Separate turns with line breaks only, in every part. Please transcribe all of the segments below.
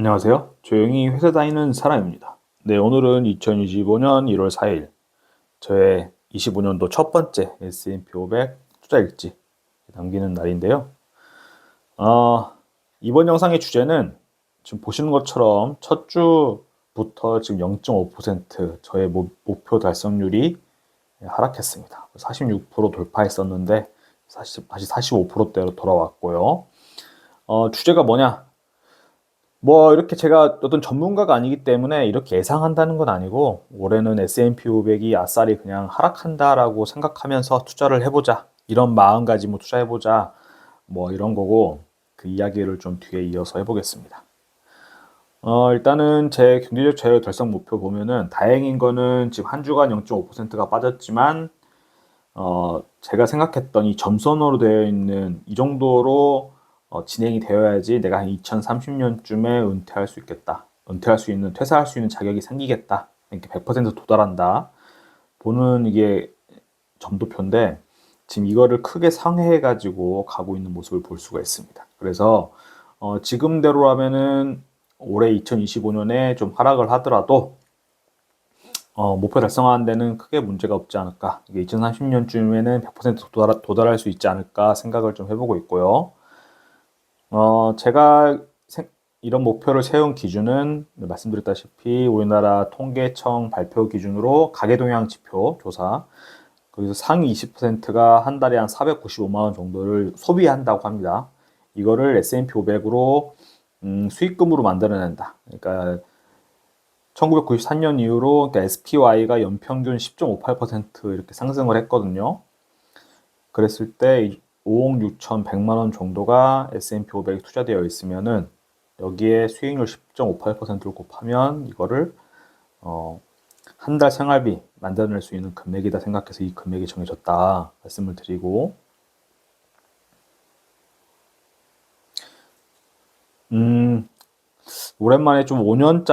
안녕하세요. 조용히 회사 다니는 사람입니다. 네, 오늘은 2025년 1월 4일 저의 25년도 첫 번째 S&P 500 투자 일지 남기는 날인데요. 어, 이번 영상의 주제는 지금 보시는 것처럼 첫 주부터 지금 0.5% 저의 목표 달성률이 하락했습니다. 46% 돌파했었는데 다시 45%대로 돌아왔고요. 주제가 뭐냐? 뭐 이렇게 제가 어떤 전문가가 아니기 때문에 이렇게 예상한다는 건 아니고, 올해는 S&P 500이 아싸리 그냥 하락한다라고 생각하면서 투자를 해보자, 이런 마음가짐으로 투자해보자, 뭐 이런 거고, 그 이야기를 좀 뒤에 이어서 해보겠습니다. 일단은 제 경제적 자유 달성 목표 보면은, 다행인 거는 지금 한 주간 0.5%가 빠졌지만 제가 생각했던 이 점선으로 되어 있는 이 정도로 진행이 되어야지 내가 한 2030년쯤에 은퇴할 수 있겠다. 은퇴할 수 있는, 퇴사할 수 있는 자격이 생기겠다. 이렇게 100% 도달한다. 보는 이게 점도표인데, 지금 이거를 크게 상회해가지고 가고 있는 모습을 볼 수가 있습니다. 그래서 지금대로라면은 올해 2025년에 좀 하락을 하더라도 목표 달성하는 데는 크게 문제가 없지 않을까. 이게 2030년쯤에는 100% 도달할 수 있지 않을까 생각을 좀 해보고 있고요. 제가 이런 목표를 세운 기준은 말씀드렸다시피 우리나라 통계청 발표 기준으로 가계동향 지표 조사, 거기서 상위 20%가 한 달에 한 495만 원 정도를 소비한다고 합니다. 이거를 S&P 500으로 수익금으로 만들어낸다. 그러니까 1994년 이후로 그러니까 SPY가 연평균 10.58% 이렇게 상승을 했거든요. 그랬을 때 5억 6,100만 원 정도가 S&P 500에 투자되어 있으면은, 여기에 수익률 10.58%를 곱하면 이거를 한 달 생활비 만들어낼 수 있는 금액이다 생각해서 이 금액이 정해졌다 말씀을 드리고, 오랜만에 좀 5년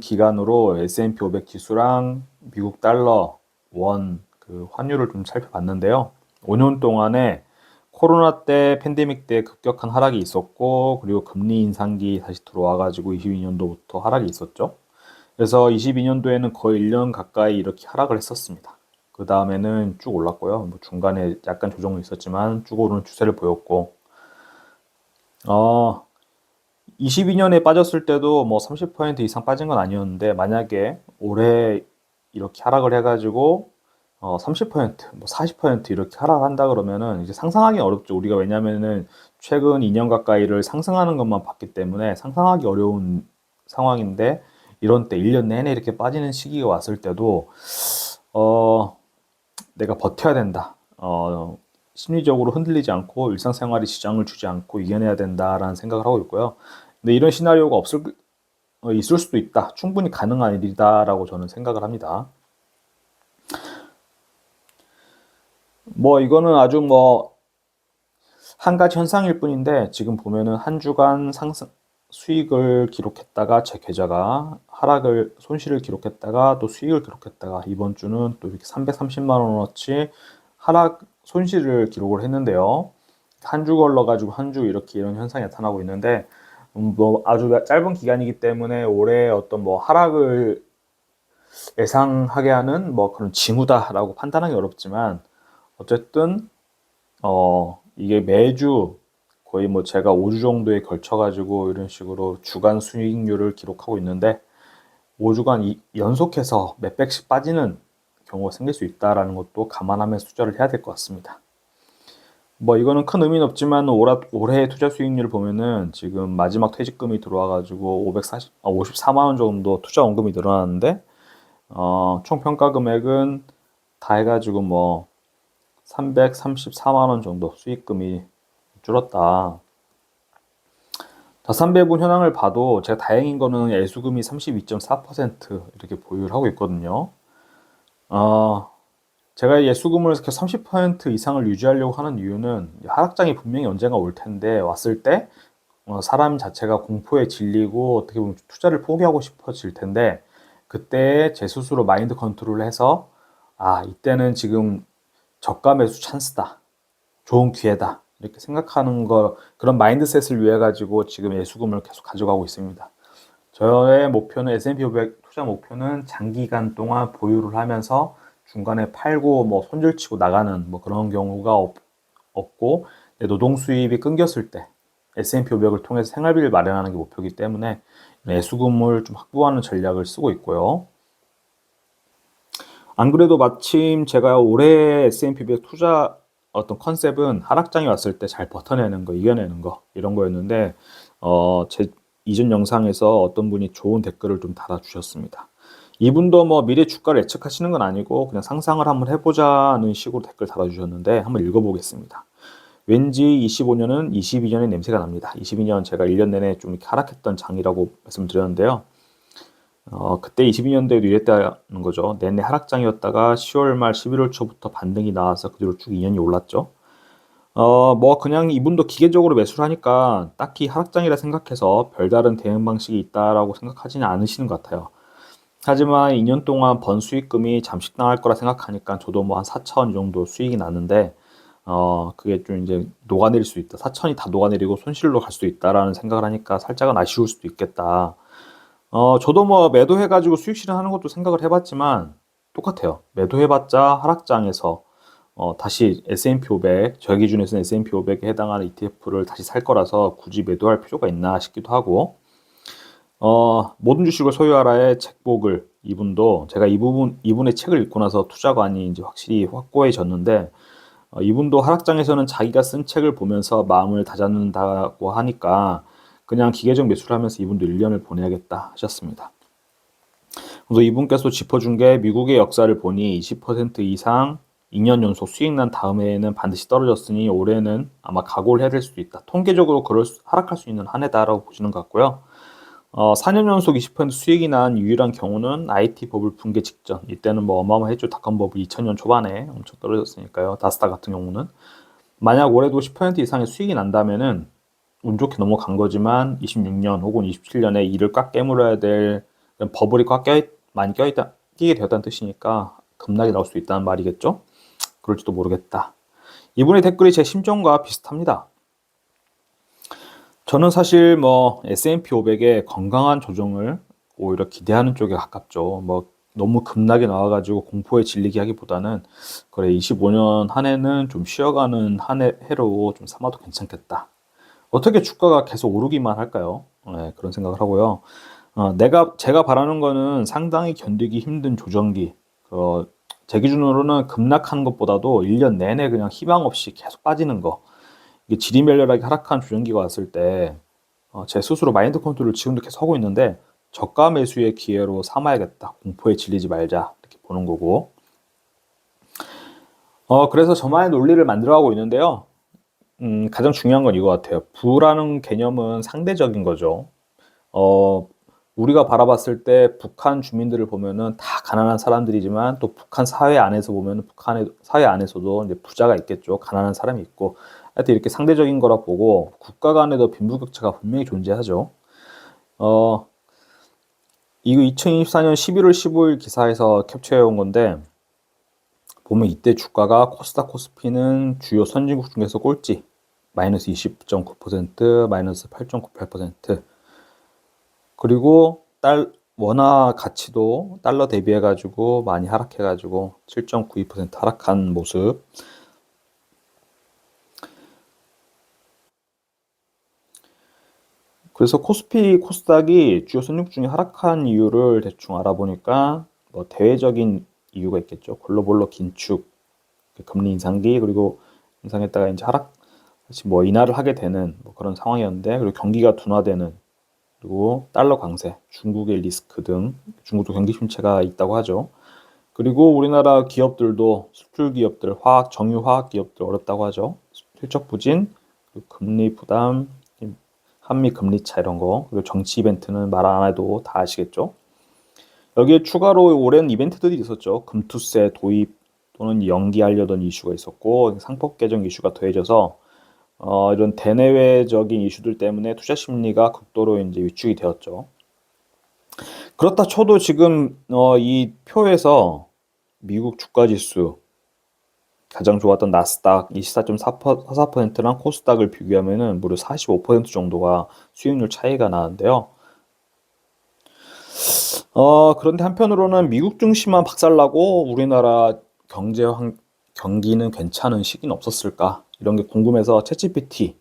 기간으로 S&P 500 지수랑 미국 달러, 원, 그 환율을 좀 살펴봤는데요. 5년 동안에 코로나 때, 팬데믹 때 급격한 하락이 있었고, 그리고 금리 인상기 다시 들어와가지고 22년도부터 하락이 있었죠. 그래서 22년도에는 거의 1년 가까이 이렇게 하락을 했었습니다. 그 다음에는 쭉 올랐고요. 뭐 중간에 약간 조정은 있었지만 쭉 오르는 추세를 보였고, 어, 22년에 빠졌을 때도 뭐 30% 이상 빠진 건 아니었는데, 만약에 올해 이렇게 하락을 해가지고 30%, 뭐 40% 이렇게 하락한다 그러면은 이제 상상하기 어렵죠. 우리가 왜냐면은 최근 2년 가까이를 상승하는 것만 봤기 때문에 상상하기 어려운 상황인데, 이런 때 1년 내내 이렇게 빠지는 시기가 왔을 때도 어, 내가 버텨야 된다. 심리적으로 흔들리지 않고 일상생활에 지장을 주지 않고 이겨내야 된다라는 생각을 하고 있고요. 근데 이런 시나리오가 있을 수도 있다. 충분히 가능한 일이다라고 저는 생각을 합니다. 뭐 이거는 아주 뭐 한 가지 현상일 뿐인데, 지금 보면은 한 주간 상승 수익을 기록했다가 제 계좌가 손실을 기록했다가 또 수익을 기록했다가, 이번 주는 또 이렇게 330만 원어치 하락 손실을 기록을 했는데요. 한 주 걸러가지고 한 주 이렇게 이런 현상이 나타나고 있는데, 뭐 아주 짧은 기간이기 때문에 올해 어떤 뭐 하락을 예상하게 하는 뭐 그런 징후다라고 판단하기 어렵지만, 어쨌든 이게 매주 거의 뭐 제가 5주 정도에 걸쳐가지고 이런 식으로 주간 수익률을 기록하고 있는데, 5주간 연속해서 몇백씩 빠지는 경우가 생길 수 있다라는 것도 감안하면서 투자를 해야 될 것 같습니다. 뭐 이거는 큰 의미는 없지만, 올해 투자 수익률을 보면은 지금 마지막 퇴직금이 들어와가지고 54만 원 정도 투자 원금이 늘어났는데, 총 평가 금액은 다 해가지고 뭐 334만 원 정도 수익금이 줄었다. 다산배분 현황을 봐도 제가 다행인 거는 예수금이 32.4% 이렇게 보유를 하고 있거든요. 제가 예수금을 이렇게 30% 이상을 유지하려고 하는 이유는, 하락장이 분명히 언젠가 올 텐데, 왔을 때 사람 자체가 공포에 질리고 어떻게 보면 투자를 포기하고 싶어질 텐데, 그때 제 스스로 마인드 컨트롤을 해서, 이때는 지금 저가 매수 찬스다, 좋은 기회다, 이렇게 생각하는 거, 그런 마인드셋을 위해 가지고 지금 예수금을 계속 가져가고 있습니다. 저의 목표는 S&P 500 투자 목표는 장기간 동안 보유를 하면서 중간에 팔고 뭐 손절치고 나가는 뭐 그런 경우가 없고, 내 노동 수입이 끊겼을 때 S&P 500을 통해서 생활비를 마련하는 게 목표이기 때문에 예수금을 좀 확보하는 전략을 쓰고 있고요. 안 그래도 마침 제가 올해 S&P 500 투자 어떤 컨셉은 하락장이 왔을 때 잘 버텨내는 거, 이겨내는 거 이런 거였는데 제 이전 영상에서 어떤 분이 좋은 댓글을 좀 달아주셨습니다. 이분도 뭐 미래 주가를 예측하시는 건 아니고 그냥 상상을 한번 해보자는 식으로 댓글 달아주셨는데 한번 읽어보겠습니다. 왠지 25년은 22년의 냄새가 납니다. 22년 제가 1년 내내 좀 이렇게 하락했던 장이라고 말씀드렸는데요. 그때 22년도에도 이랬다는 거죠. 내내 하락장이었다가 10월 말 11월 초부터 반등이 나와서 그 뒤로 쭉 2년이 올랐죠. 뭐 그냥 이분도 기계적으로 매수를 하니까 딱히 하락장이라 생각해서 별다른 대응 방식이 있다라고 생각하지는 않으시는 것 같아요. 하지만 2년 동안 번 수익금이 잠식당할 거라 생각하니까 저도 뭐 한 4천 정도 수익이 났는데 그게 좀 이제 녹아내릴 수 있다. 4천이 다 녹아내리고 손실로 갈 수 있다라는 생각을 하니까 살짝은 아쉬울 수도 있겠다. 저도 뭐 매도해가지고 수익 실현하는 것도 생각을 해봤지만 똑같아요. 매도해봤자 하락장에서 다시 S&P 500, 저 기준에서는 S&P 500에 해당하는 ETF를 다시 살 거라서 굳이 매도할 필요가 있나 싶기도 하고, 모든 주식을 소유하라의 책복을 이분도 제가 이분의 책을 읽고 나서 투자관이 이제 확실히 확고해졌는데, 이분도 하락장에서는 자기가 쓴 책을 보면서 마음을 다잡는다고 하니까 그냥 기계적 매수를 하면서 이분도 1년을 보내야겠다 하셨습니다. 그래서 이분께서 짚어준 게 미국의 역사를 보니 20% 이상 2년 연속 수익 난 다음해에는 반드시 떨어졌으니 올해는 아마 각오를 해야 될 수도 있다. 통계적으로 하락할 수 있는 한 해다라고 보시는 것 같고요. 4년 연속 20% 수익이 난 유일한 경우는 IT 버블 붕괴 직전. 이때는 뭐 어마어마했죠. 닷컴 버블 2000년 초반에 엄청 떨어졌으니까요. 다스타 같은 경우는. 만약 올해도 10% 이상의 수익이 난다면은 운 좋게 넘어간 거지만 26년 혹은 27년에 이를 꽉 깨물어야 될 버블이 많이 끼게 되었다는 뜻이니까 급락이 나올 수 있다는 말이겠죠? 그럴지도 모르겠다. 이분의 댓글이 제 심정과 비슷합니다. 저는 사실 뭐 S&P 500의 건강한 조정을 오히려 기대하는 쪽에 가깝죠. 뭐 너무 급락이 나와가지고 공포에 질리게 하기보다는 그래 25년 한 해는 좀 쉬어가는 해로 좀 삼아도 괜찮겠다. 어떻게 주가가 계속 오르기만 할까요? 네, 그런 생각을 하고요. 제가 바라는 거는 상당히 견디기 힘든 조정기. 제 기준으로는 급락하는 것보다도 1년 내내 그냥 희망 없이 계속 빠지는 거. 이게 지리멸렬하게 하락한 조정기가 왔을 때, 제 스스로 마인드 컨트롤을 지금도 계속 하고 있는데, 저가 매수의 기회로 삼아야겠다. 공포에 질리지 말자. 이렇게 보는 거고. 그래서 저만의 논리를 만들어가고 있는데요. 가장 중요한 건 이거 같아요. 부라는 개념은 상대적인 거죠. 우리가 바라봤을 때 북한 주민들을 보면은 다 가난한 사람들이지만 또 북한 사회 안에서 보면은 북한의 사회 안에서도 이제 부자가 있겠죠. 가난한 사람이 있고. 하여튼 이렇게 상대적인 거라 보고 국가 간에도 빈부격차가 분명히 존재하죠. 이거 2024년 11월 15일 기사에서 캡처해 온 건데 보면 이때 주가가 코스닥 코스피는 주요 선진국 중에서 꼴찌 마이너스 20.9%, 마이너스 8.98%. 그리고 원화 가치도 달러 대비해가지고 많이 하락해가지고 7.92% 하락한 모습. 그래서 코스닥이 주요 선진국 중에 하락한 이유를 대충 알아보니까 뭐 대외적인 이유가 있겠죠. 글로벌로 긴축, 금리 인상기, 그리고 인상했다가 이제 다시 뭐 인하를 하게 되는 뭐 그런 상황이었는데, 그리고 경기가 둔화되는, 그리고 달러 강세, 중국의 리스크 등 중국도 경기 침체가 있다고 하죠. 그리고 우리나라 기업들도 수출 기업들, 정유화학 기업들 어렵다고 하죠. 실적 부진, 금리 부담, 한미 금리 차 이런 거, 그리고 정치 이벤트는 말 안 해도 다 아시겠죠. 여기에 추가로 오랜 이벤트들이 있었죠. 금투세 도입 또는 연기하려던 이슈가 있었고 상법 개정 이슈가 더해져서 이런 대내외적인 이슈들 때문에 투자 심리가 극도로 이제 위축이 되었죠. 그렇다 쳐도 지금 이 표에서 미국 주가 지수 가장 좋았던 나스닥 24.44%랑 코스닥을 비교하면은 무려 45% 정도가 수익률 차이가 나는데요. 그런데 한편으로는 미국 증시만 박살나고 우리나라 경기는 괜찮은 시기는 없었을까? 이런 게 궁금해서 챗GPT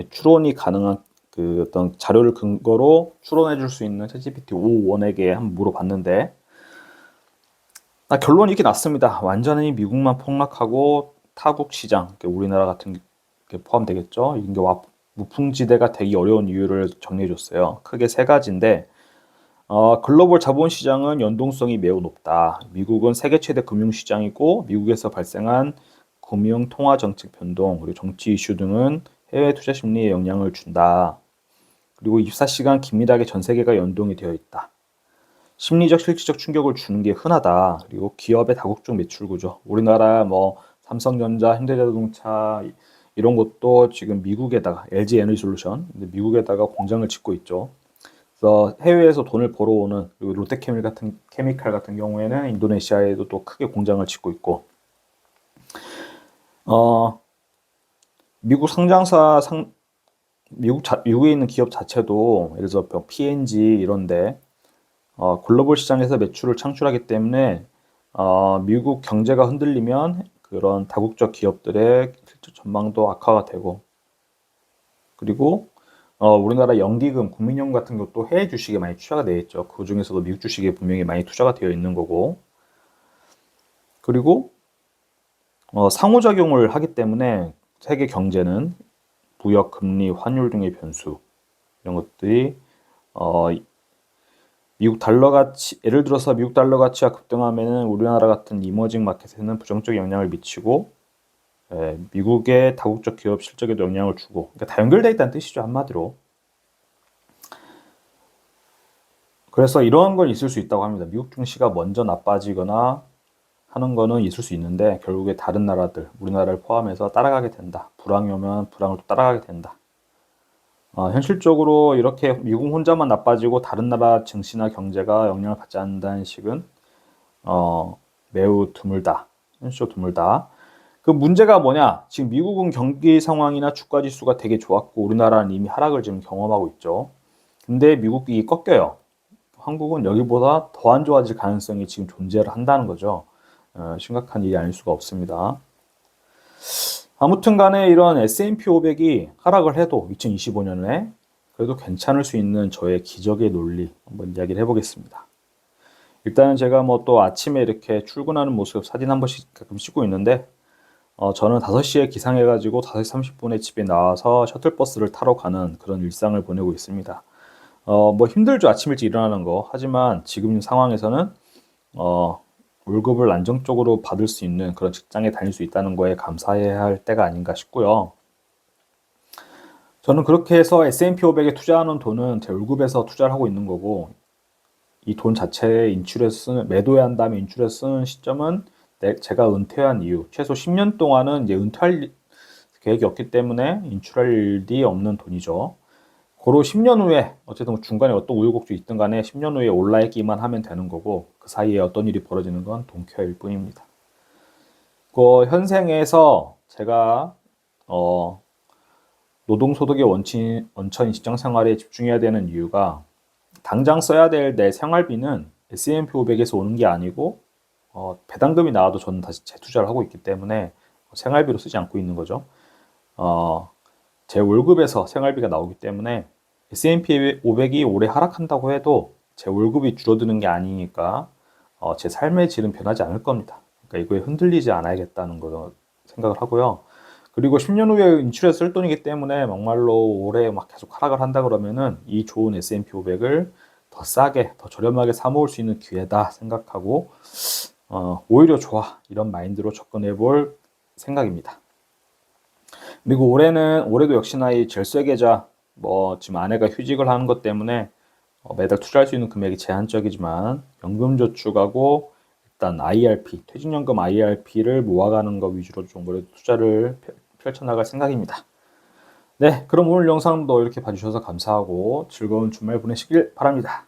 추론이 가능한 그 어떤 자료를 근거로 추론해 줄 수 있는 챗GPT 5원에게 한번 물어봤는데 결론이 이렇게 났습니다. 완전히 미국만 폭락하고 타국 시장, 우리나라 같은 게 포함되겠죠. 이게 무풍지대가 되기 어려운 이유를 정리해 줬어요. 크게 세 가지인데 글로벌 자본시장은 연동성이 매우 높다. 미국은 세계 최대 금융시장이고 미국에서 발생한 금융 통화 정책 변동 그리고 정치 이슈 등은 해외 투자 심리에 영향을 준다. 그리고 24시간 긴밀하게 전 세계가 연동이 되어 있다. 심리적 실질적 충격을 주는 게 흔하다. 그리고 기업의 다국적 매출 구조. 우리나라 삼성전자, 현대자동차 이런 것도 지금 미국에다가 LG 에너지솔루션 미국에다가 공장을 짓고 있죠. 그래서 해외에서 돈을 벌어오는 그리고 롯데케미칼 같은 경우에는 인도네시아에도 또 크게 공장을 짓고 있고 미국 미국에 있는 기업 자체도 예를 들어서 P&G 이런데 글로벌 시장에서 매출을 창출하기 때문에 미국 경제가 흔들리면 그런 다국적 기업들의 실질 전망도 악화가 되고 그리고 우리나라 연기금, 국민연금 같은 것도 해외 주식에 많이 투자가 되어 있죠. 그 중에서도 미국 주식에 분명히 많이 투자가 되어 있는 거고 그리고 상호작용을 하기 때문에 세계 경제는 무역, 금리, 환율 등의 변수 이런 것들이 미국 달러 가치, 예를 들어서 미국 달러 가치가 급등하면은 우리나라 같은 이머징 마켓에는 부정적 영향을 미치고 미국의 다국적 기업 실적에도 영향을 주고 그러니까 다 연결되어 있다는 뜻이죠, 한마디로. 그래서 이런 건 있을 수 있다고 합니다. 미국 증시가 먼저 나빠지거나 하는 거는 있을 수 있는데 결국에 다른 나라들, 우리나라를 포함해서 따라가게 된다. 불황이 오면 불황을 또 따라가게 된다. 현실적으로 이렇게 미국 혼자만 나빠지고 다른 나라 증시나 경제가 영향을 받지 않는다는 식은 매우 드물다. 현실적으로 드물다. 그 문제가 뭐냐? 지금 미국은 경기 상황이나 주가 지수가 되게 좋았고 우리나라는 이미 하락을 지금 경험하고 있죠. 근데 미국이 꺾여요. 한국은 여기보다 더 안 좋아질 가능성이 지금 존재를 한다는 거죠. 심각한 일이 아닐 수가 없습니다. 아무튼 간에 이런 S&P 500이 하락을 해도 2025년에 그래도 괜찮을 수 있는 저의 기적의 논리 한번 이야기를 해보겠습니다. 일단은 제가 또 아침에 이렇게 출근하는 모습 사진 한 번씩 가끔 찍고 있는데 저는 5시에 기상해가지고 5시 30분에 집에 나와서 셔틀버스를 타러 가는 그런 일상을 보내고 있습니다. 힘들죠. 아침 일찍 일어나는 거. 하지만 지금 상황에서는 월급을 안정적으로 받을 수 있는 그런 직장에 다닐 수 있다는 거에 감사해야 할 때가 아닌가 싶고요. 저는 그렇게 해서 S&P 500에 투자하는 돈은 제 월급에서 투자를 하고 있는 거고 이 돈 자체에 매도해야 한 다음에 인출해 쓰는 시점은 제가 은퇴한 이후 최소 10년 동안은 이제 은퇴할 계획이 없기 때문에 인출할 일이 없는 돈이죠. 고로 10년 후에 어쨌든 중간에 어떤 우여곡절이 있든 간에 10년 후에 올라있기만 하면 되는 거고 그 사이에 어떤 일이 벌어지는 건 동켜일 뿐입니다. 그 현생에서 제가 노동소득의 원천인 직장생활에 집중해야 되는 이유가 당장 써야 될 내 생활비는 S&P 500에서 오는 게 아니고 배당금이 나와도 저는 다시 재투자를 하고 있기 때문에 생활비로 쓰지 않고 있는 거죠. 제 월급에서 생활비가 나오기 때문에 S&P 500이 올해 하락한다고 해도 제 월급이 줄어드는 게 아니니까 제 삶의 질은 변하지 않을 겁니다. 그러니까 이거에 흔들리지 않아야겠다는 거 생각을 하고요. 그리고 10년 후에 인출해 쓸 돈이기 때문에 막말로 올해 계속 하락을 한다 그러면은 이 좋은 S&P 500을 더 싸게, 더 저렴하게 사 모을 수 있는 기회다 생각하고 오히려 좋아 이런 마인드로 접근해 볼 생각입니다. 그리고 올해도 역시나 이 절세 계좌 지금 아내가 휴직을 하는 것 때문에 매달 투자할 수 있는 금액이 제한적이지만 연금저축하고 일단 IRP, 퇴직연금 IRP를 모아가는 것 위주로 좀 그래도 투자를 펼쳐나갈 생각입니다. 네, 그럼 오늘 영상도 이렇게 봐주셔서 감사하고 즐거운 주말 보내시길 바랍니다.